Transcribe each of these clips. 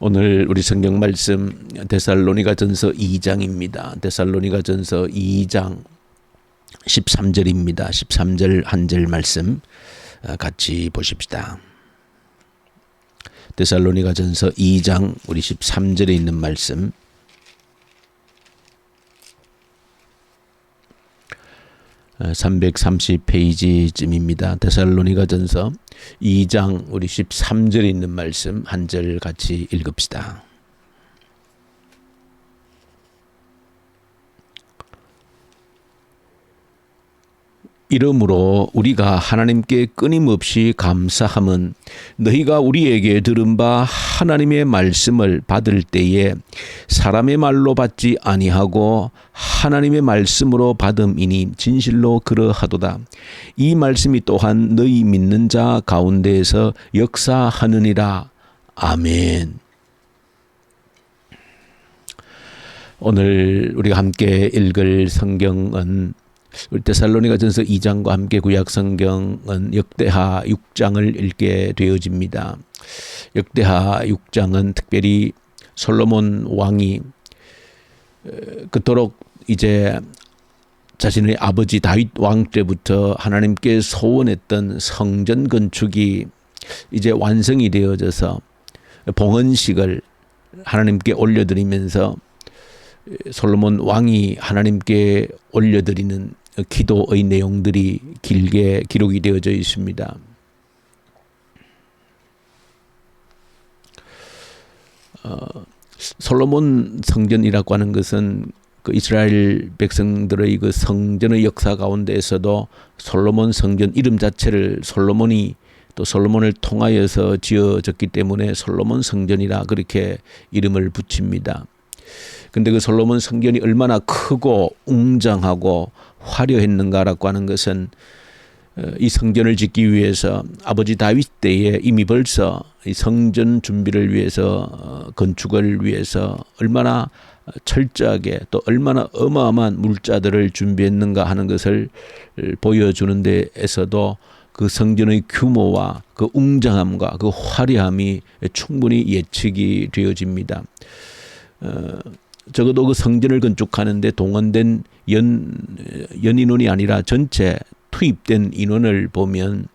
오늘 우리 성경 말씀 데살로니가전서 2장입니다. 데살로니가전서 2장 13절입니다. 13절 한 절 말씀 같이 보십시다. 데살로니가전서 2장 우리 13절에 있는 말씀 330페이지쯤입니다. 데살로니가전서 2장 우리 13절에 있는 말씀 한 절 같이 읽읍시다. 이러므로 우리가 하나님께 끊임없이 감사함은 너희가 우리에게 들은 바 하나님의 말씀을 받을 때에 사람의 말로 받지 아니하고 하나님의 말씀으로 받음이니 진실로 그러하도다. 이 말씀이 또한 너희 믿는 자 가운데에서 역사하느니라. 아멘. 오늘 우리가 함께 읽을 성경은 우리 데살로니가전서 2장과 함께 구약 성경은 역대하 6장을 읽게 되어집니다. 역대하 6장은 특별히 솔로몬 왕이 그토록 이제 자신의 아버지 다윗 왕 때부터 하나님께 소원했던 성전 건축이 이제 완성이 되어져서 봉헌식을 하나님께 올려드리면서 솔로몬 왕이 하나님께 올려드리는 기도의 내용들이 길게 기록이 되어져 있습니다. 솔로몬 성전이라고 하는 것은 그 이스라엘 백성들의 그 성전의 역사 가운데에서도 솔로몬 성전 이름 자체를 솔로몬이 또 솔로몬을 통하여서 지어졌기 때문에 솔로몬 성전이라 그렇게 이름을 붙입니다. 근데 그 솔로몬 성전이 얼마나 크고 웅장하고 화려했는가라고 하는 것은 이 성전을 짓기 위해서 아버지 다윗 때에 이미 벌써 이 성전 준비를 위해서 건축을 위해서 얼마나 철저하게 또 얼마나 어마어마한 물자들을 준비했는가 하는 것을 보여주는 데에서도 그 성전의 규모와 그 웅장함과 그 화려함이 충분히 예측이 되어집니다. 적어도 그 성전을 건축하는데 동원된 연인원이 아니라 전체 투입된 인원을 보면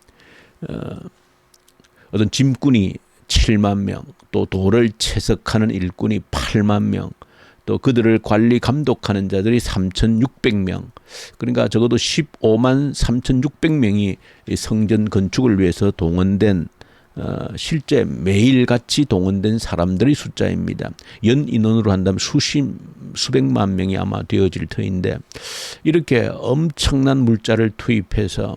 어떤 짐꾼이 7만 명, 또 돌을 채석하는 일꾼이 8만 명, 또 그들을 관리 감독하는 자들이 3,600명, 그러니까 적어도 15만 3,600명이 성전 건축을 위해서 동원된 실제 매일같이 동원된 사람들의 숫자입니다. 연 인원으로 한다면 수백만 명이 아마 되어질 터인데 이렇게 엄청난 물자를 투입해서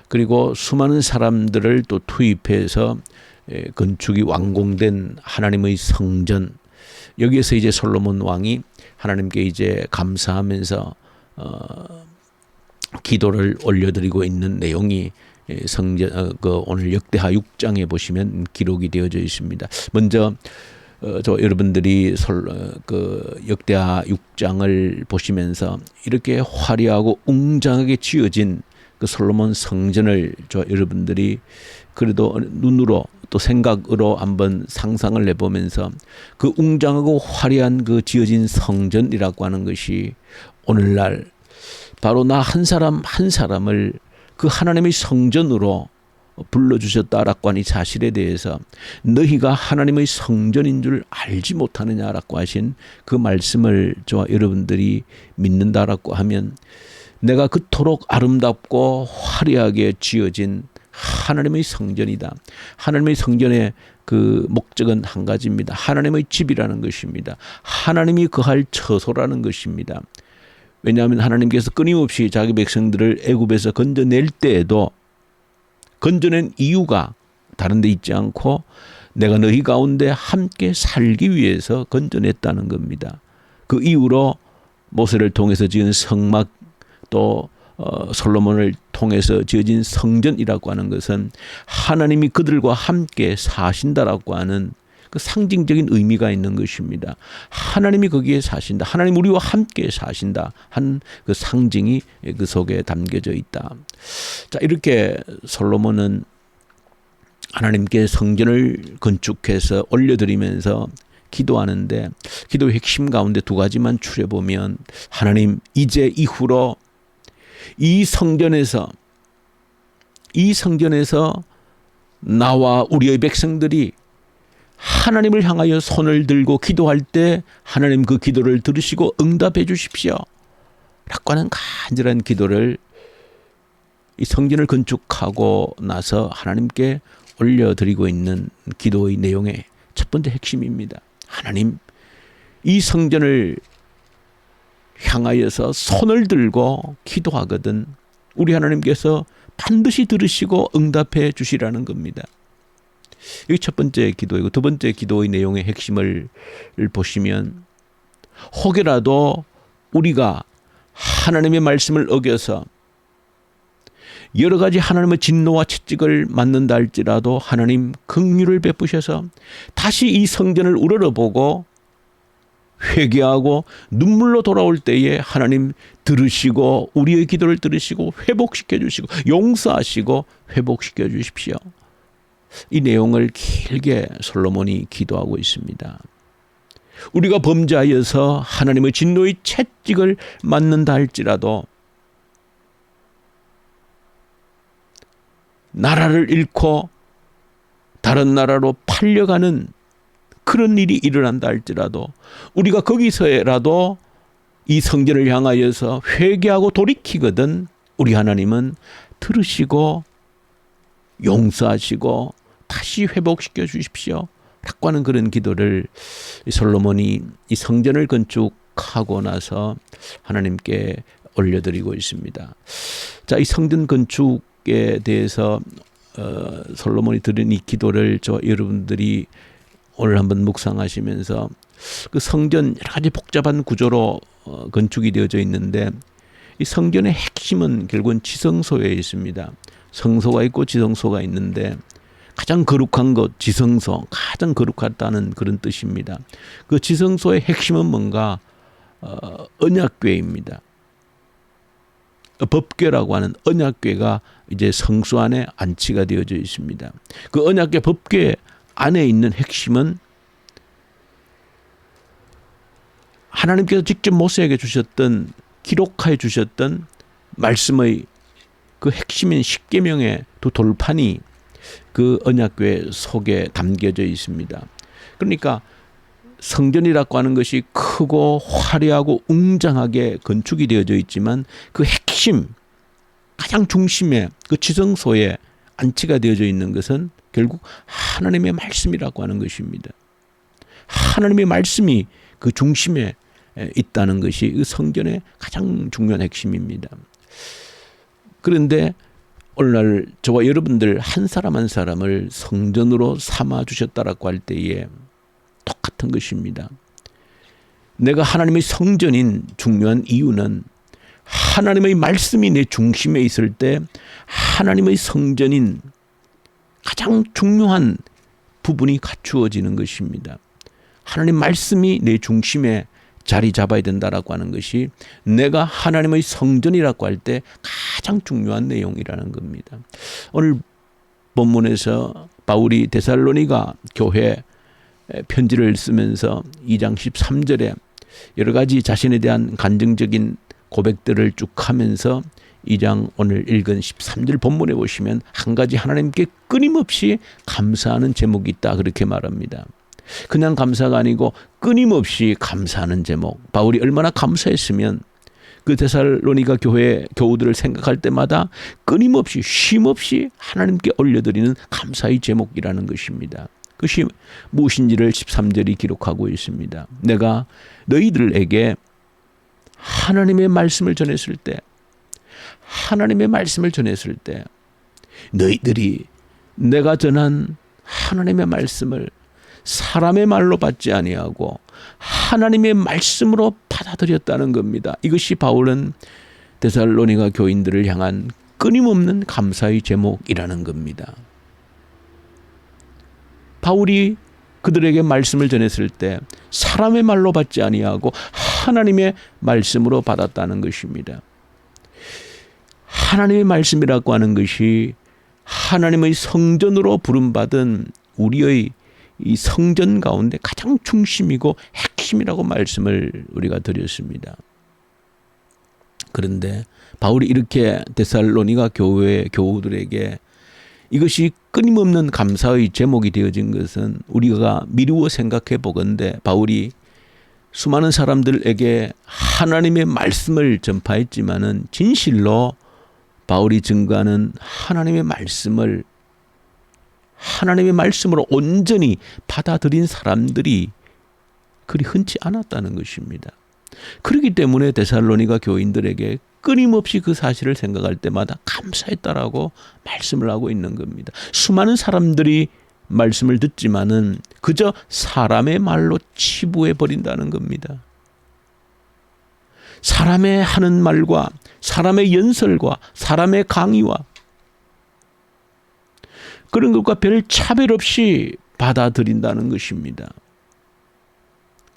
그리고 수많은 사람들을 또 투입해서 건축이 완공된 하나님의 성전, 여기에서 이제 솔로몬 왕이 하나님께 이제 감사하면서 기도를 올려드리고 있는 내용이 성전 오늘 역대하 6장에 보시면 기록이 되어져 있습니다. 먼저 여러분들이 역대하 6장을 보시면서 이렇게 화려하고 웅장하게 지어진 그 솔로몬 성전을 여러분들이 그래도 눈으로 또 생각으로 한번 상상을 해보면서 그 웅장하고 화려한 그 지어진 성전이라고 하는 것이 오늘날 바로 나 한 사람 한 사람을 그 하나님의 성전으로 불러주셨다라고 하는 이 사실에 대해서 너희가 하나님의 성전인 줄 알지 못하느냐라고 하신 그 말씀을 저와 여러분들이 믿는다라고 하면 내가 그토록 아름답고 화려하게 지어진 하나님의 성전이다. 하나님의 성전의 그 목적은 한 가지입니다. 하나님의 집이라는 것입니다. 하나님이 거할 처소라는 것입니다. 왜냐하면 하나님께서 끊임없이 자기 백성들을 애굽에서 건져낼 때에도 건져낸 이유가 다른 데 있지 않고 내가 너희 가운데 함께 살기 위해서 건져냈다는 겁니다. 그 이후로 모세를 통해서 지은 성막 또 솔로몬을 통해서 지어진 성전이라고 하는 것은 하나님이 그들과 함께 사신다라고 하는 그 상징적인 의미가 있는 것입니다. 하나님이 거기에 사신다. 하나님 우리와 함께 사신다. 한 그 상징이 그 속에 담겨져 있다. 자, 이렇게 솔로몬은 하나님께 성전을 건축해서 올려드리면서 기도하는데 기도의 핵심 가운데 두 가지만 추려보면, 하나님, 이제 이후로 이 성전에서 나와 우리의 백성들이 하나님을 향하여 손을 들고 기도할 때 하나님 그 기도를 들으시고 응답해 주십시오 라고 하는 간절한 기도를 이 성전을 건축하고 나서 하나님께 올려드리고 있는 기도의 내용의 첫 번째 핵심입니다. 하나님, 이 성전을 향하여서 손을 들고 기도하거든 우리 하나님께서 반드시 들으시고 응답해 주시라는 겁니다. 이게 첫 번째 기도이고, 두 번째 기도의 내용의 핵심을 보시면, 혹여라도 우리가 하나님의 말씀을 어겨서 여러 가지 하나님의 진노와 채찍을 맞는다 할지라도 하나님 긍휼을 베푸셔서 다시 이 성전을 우러러보고 회개하고 눈물로 돌아올 때에 하나님 들으시고 우리의 기도를 들으시고 회복시켜 주시고 용서하시고 회복시켜 주십시오. 이 내용을 길게 솔로몬이 기도하고 있습니다. 우리가 범죄하여서 하나님의 진노의 채찍을 맞는다 할지라도 나라를 잃고 다른 나라로 팔려가는 그런 일이 일어난다 할지라도 우리가 거기서라도 이 성전을 향하여서 회개하고 돌이키거든 우리 하나님은 들으시고 용서하시고 다시 회복시켜 주십시오 라고 하는 그런 기도를 솔로몬이 이 성전을 건축하고 나서 하나님께 올려드리고 있습니다. 자, 이 성전 건축에 대해서 솔로몬이 드린 이 기도를 여러분들이 오늘 한번 묵상하시면서 그 성전 여러 가지 복잡한 구조로 건축이 되어져 있는데 이 성전의 핵심은 결국은 지성소에 있습니다. 성소가 있고 지성소가 있는데 가장 거룩한 것, 지성소, 가장 거룩하다는 그런 뜻입니다. 그 지성소의 핵심은 뭔가 언약궤입니다. 법궤라고 하는 언약궤가 이제 성소 안에 안치가 되어져 있습니다. 그 언약궤 법궤 안에 있는 핵심은 하나님께서 직접 모세에게 주셨던, 기록하여 주셨던 말씀의 그 핵심인 십계명의 두 돌판이 그 언약궤 속에 담겨져 있습니다. 그러니까 성전이라고 하는 것이 크고 화려하고 웅장하게 건축이 되어져 있지만 그 핵심, 가장 중심에 그 지성소에 안치가 되어져 있는 것은 결국 하나님의 말씀이라고 하는 것입니다. 하나님의 말씀이 그 중심에 있다는 것이 그 성전의 가장 중요한 핵심입니다. 그런데 오늘날 저와 여러분들 한 사람 한 사람을 성전으로 삼아 주셨다라고 할 때에 똑같은 것입니다. 내가 하나님의 성전인 중요한 이유는 하나님의 말씀이 내 중심에 있을 때 하나님의 성전인 가장 중요한 부분이 갖추어지는 것입니다. 하나님 말씀이 내 중심에 자리 잡아야 된다라고 하는 것이 내가 하나님의 성전이라고 할 때 가장 중요한 내용이라는 겁니다. 오늘 본문에서 바울이 데살로니가 교회 편지를 쓰면서 2장 13절에 여러 가지 자신에 대한 간증적인 고백들을 쭉 하면서 2장 오늘 읽은 13절 본문에 보시면 한 가지 하나님께 끊임없이 감사하는 제목이 있다 그렇게 말합니다. 그냥 감사가 아니고 끊임없이 감사하는 제목. 바울이 얼마나 감사했으면 그 데살로니가 교회 교우들을 생각할 때마다 끊임없이 쉼없이 하나님께 올려드리는 감사의 제목이라는 것입니다. 그것이 무엇인지를 13절이 기록하고 있습니다. 내가 너희들에게 하나님의 말씀을 전했을 때 너희들이 내가 전한 하나님의 말씀을 사람의 말로 받지 아니하고 하나님의 말씀으로 받아들였다는 겁니다. 이것이 바울은 데살로니가 교인들을 향한 끊임없는 감사의 제목이라는 겁니다. 바울이 그들에게 말씀을 전했을 때 사람의 말로 받지 아니하고 하나님의 말씀으로 받았다는 것입니다. 하나님의 말씀이라고 하는 것이 하나님의 성전으로 부름받은 우리의 이 성전 가운데 가장 중심이고 핵심이라고 말씀을 우리가 드렸습니다. 그런데 바울이 이렇게 데살로니가 교우들에게 이것이 끊임없는 감사의 제목이 되어진 것은 우리가 미루어 생각해 보건대 바울이 수많은 사람들에게 하나님의 말씀을 전파했지만은 진실로 바울이 증거하는 하나님의 말씀으로 온전히 받아들인 사람들이 그리 흔치 않았다는 것입니다. 그렇기 때문에 데살로니가 교인들에게 끊임없이 그 사실을 생각할 때마다 감사했다라고 말씀을 하고 있는 겁니다. 수많은 사람들이 말씀을 듣지만은 그저 사람의 말로 치부해 버린다는 겁니다. 사람의 하는 말과 사람의 연설과 사람의 강의와 그런 것과 별 차별 없이 받아들인다는 것입니다.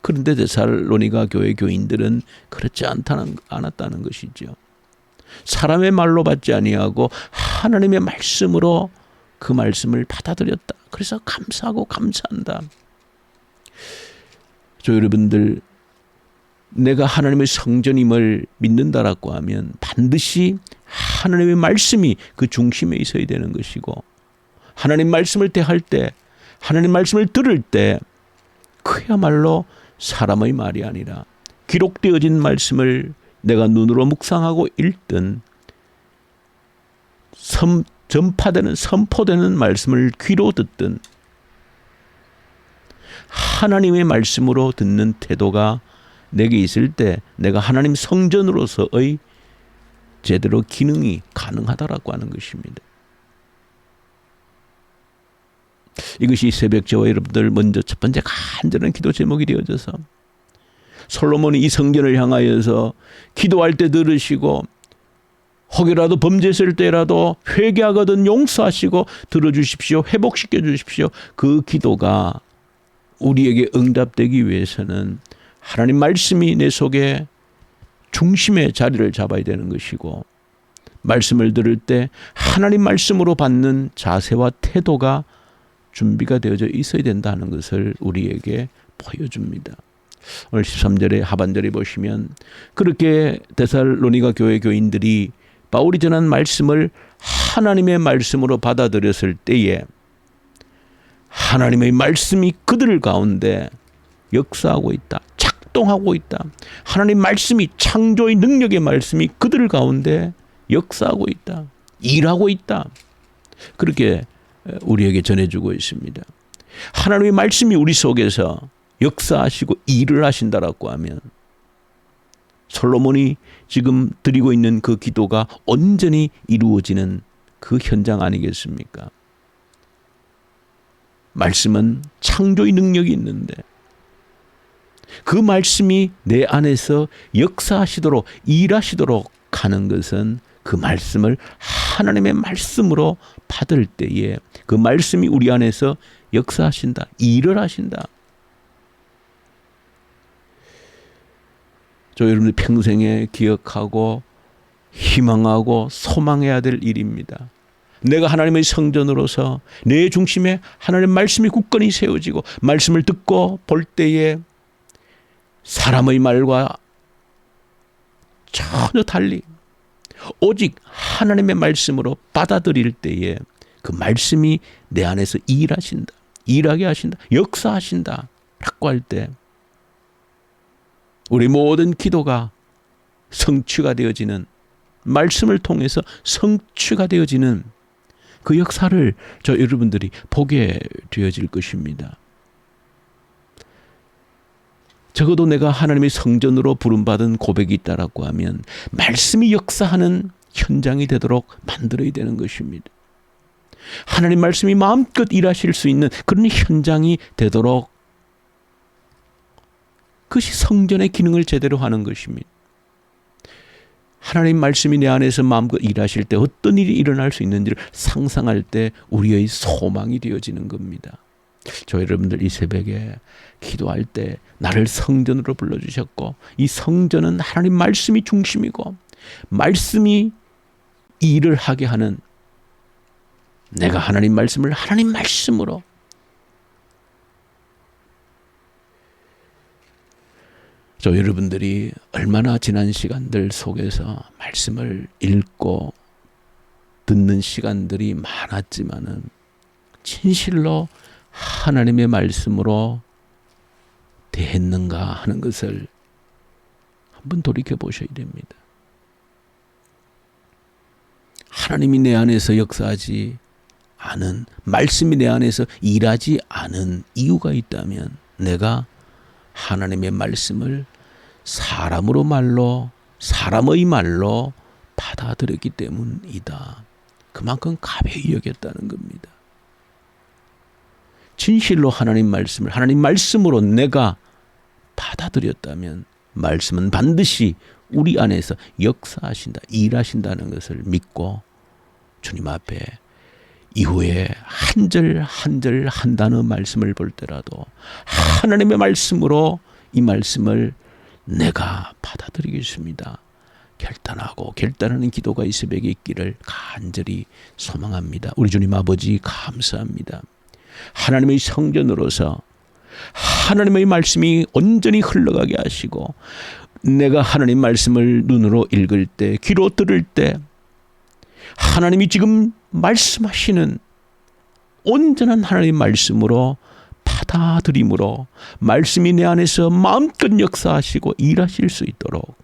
그런데 데살로니가 교회 교인들은 그렇지 않았다는 것이죠. 사람의 말로 받지 아니하고 하나님의 말씀으로 그 말씀을 받아들였다. 그래서 감사하고 감사한다. 여러분들, 내가 하나님의 성전임을 믿는다라고 하면 반드시 하나님의 말씀이 그 중심에 있어야 되는 것이고, 하나님 말씀을 대할 때, 하나님 말씀을 들을 때 그야말로 사람의 말이 아니라 기록되어진 말씀을 내가 눈으로 묵상하고 읽든 전파되는 선포되는 말씀을 귀로 듣든 하나님의 말씀으로 듣는 태도가 내게 있을 때 내가 하나님 성전으로서의 제대로 기능이 가능하다라고 하는 것입니다. 이것이 새벽제와 여러분들 먼저 첫 번째 간절한 기도 제목이 되어져서 솔로몬이 이 성전을 향하여서 기도할 때 들으시고 혹여라도 범죄했을 때라도 회개하거든 용서하시고 들어주십시오. 회복시켜 주십시오. 그 기도가 우리에게 응답되기 위해서는 하나님 말씀이 내 속에 중심의 자리를 잡아야 되는 것이고, 말씀을 들을 때 하나님 말씀으로 받는 자세와 태도가 준비가 되어져 있어야 된다는 것을 우리에게 보여줍니다. 오늘 13절의 하반절에 보시면 그렇게 데살로니가 교회 교인들이 바울이 전한 말씀을 하나님의 말씀으로 받아들였을 때에 하나님의 말씀이 그들 가운데 역사하고 있다. 작동하고 있다. 하나님 말씀이, 창조의 능력의 말씀이 그들 가운데 역사하고 있다. 일하고 있다. 그렇게 우리에게 전해주고 있습니다. 하나님의 말씀이 우리 속에서 역사하시고 일을 하신다라고 하면 솔로몬이 지금 드리고 있는 그 기도가 온전히 이루어지는 그 현장 아니겠습니까? 말씀은 창조의 능력이 있는데 그 말씀이 내 안에서 역사하시도록 일하시도록 하는 것은 그 말씀을 하나님의 말씀으로 받을 때에 그 말씀이 우리 안에서 역사하신다. 일을 하신다. 여러분들 평생에 기억하고 희망하고 소망해야 될 일입니다. 내가 하나님의 성전으로서 내 중심에 하나님의 말씀이 굳건히 세워지고 말씀을 듣고 볼 때에 사람의 말과 전혀 달리 오직 하나님의 말씀으로 받아들일 때에 그 말씀이 내 안에서 일하신다. 일하게 하신다. 역사하신다. 라고 할 때 우리 모든 기도가 성취가 되어지는, 말씀을 통해서 성취가 되어지는 그 역사를 여러분들이 보게 되어질 것입니다. 적어도 내가 하나님의 성전으로 부름받은 고백이 있다라고 하면 말씀이 역사하는 현장이 되도록 만들어야 되는 것입니다. 하나님 말씀이 마음껏 일하실 수 있는 그런 현장이 되도록 그것이 성전의 기능을 제대로 하는 것입니다. 하나님 말씀이 내 안에서 마음껏 일하실 때 어떤 일이 일어날 수 있는지를 상상할 때 우리의 소망이 되어지는 겁니다. 여러분들 이 새벽에 기도할 때 나를 성전으로 불러주셨고 이 성전은 하나님 말씀이 중심이고 말씀이 일을 하게 하는, 내가 하나님 말씀을 하나님 말씀으로 저 여러분들이 얼마나 지난 시간들 속에서 말씀을 읽고 듣는 시간들이 많았지만은 진실로 하나님의 말씀으로 대했는가 하는 것을 한번 돌이켜 보셔야 됩니다. 하나님이 내 안에서 역사하지 않은, 말씀이 내 안에서 일하지 않은 이유가 있다면 내가 하나님의 말씀을 사람의 말로 받아들였기 때문이다. 그만큼 가벼이 여겼다는 겁니다. 진실로 하나님 말씀으로 내가 받아들였다면 말씀은 반드시 우리 안에서 역사하신다, 일하신다는 것을 믿고 주님 앞에 이후에 한 절 한 절 한 단어 말씀을 볼 때라도 하나님의 말씀으로 이 말씀을 내가 받아들이겠습니다. 결단하는 기도가 이 새벽에 있기를 간절히 소망합니다. 우리 주님 아버지 감사합니다. 하나님의 성전으로서 하나님의 말씀이 온전히 흘러가게 하시고 내가 하나님 말씀을 눈으로 읽을 때, 귀로 들을 때 하나님이 지금 말씀하시는 온전한 하나님의 말씀으로 받아들임으로 말씀이 내 안에서 마음껏 역사하시고 일하실 수 있도록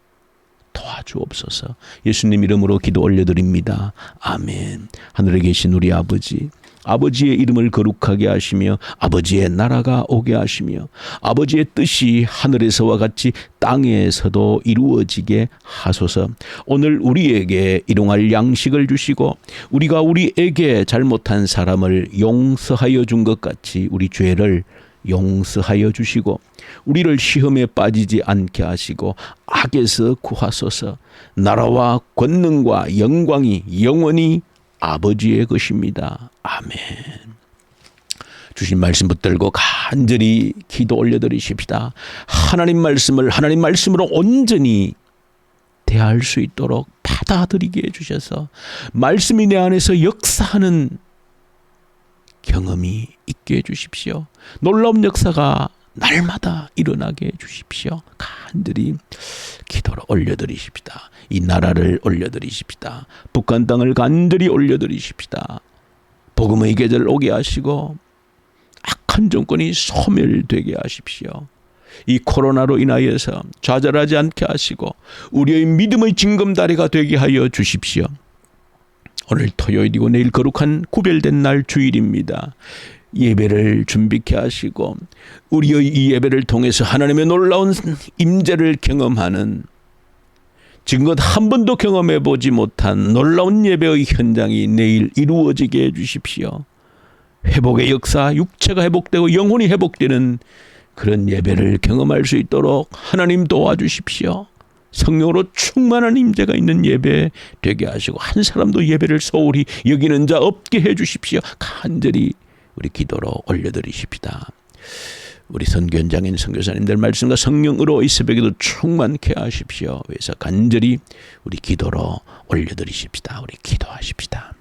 도와주옵소서. 예수님 이름으로 기도 올려드립니다. 아멘. 하늘에 계신 우리 아버지, 아버지의 이름을 거룩하게 하시며 아버지의 나라가 오게 하시며 아버지의 뜻이 하늘에서와 같이 땅에서도 이루어지게 하소서. 오늘 우리에게 일용할 양식을 주시고 우리가 우리에게 잘못한 사람을 용서하여 준 것 같이 우리 죄를 용서하여 주시고 우리를 시험에 빠지지 않게 하시고 악에서 구하소서. 나라와 권능과 영광이 영원히 아버지의 것입니다. 아멘. 주신 말씀 붙들고 간절히 기도 올려드리십시다. 하나님 말씀으로 온전히 대할 수 있도록 받아들이게 해주셔서 말씀이 내 안에서 역사하는 경험이 있게 해주십시오. 놀라운 역사가 날마다 일어나게 해주십시오. 간절히 기도를 올려드리십시다. 이 나라를 올려드리십시다. 북한 땅을 간절히 올려드리십시다. 복음의 계절 오게 하시고 악한 정권이 소멸되게 하십시오. 이 코로나로 인하여서 좌절하지 않게 하시고 우리의 믿음의 징검다리가 되게 하여 주십시오. 오늘 토요일이고 내일 거룩한 구별된 날 주일입니다. 예배를 준비케 하시고 우리의 이 예배를 통해서 하나님의 놀라운 임재를 경험하는 지금껏 한 번도 경험해 보지 못한 놀라운 예배의 현장이 내일 이루어지게 해주십시오. 회복의 역사, 육체가 회복되고 영혼이 회복되는 그런 예배를 경험할 수 있도록 하나님 도와주십시오. 성령으로 충만한 임재가 있는 예배 되게 하시고 한 사람도 예배를 소홀히 여기는 자 없게 해주십시오. 간절히 우리 기도로 올려드리십시다. 우리 선교 현장인 선교사님들 말씀과 성령으로 이 새벽에도 충만케 하십시오. 그래서 간절히 우리 기도로 올려드리십시다. 우리 기도하십시다.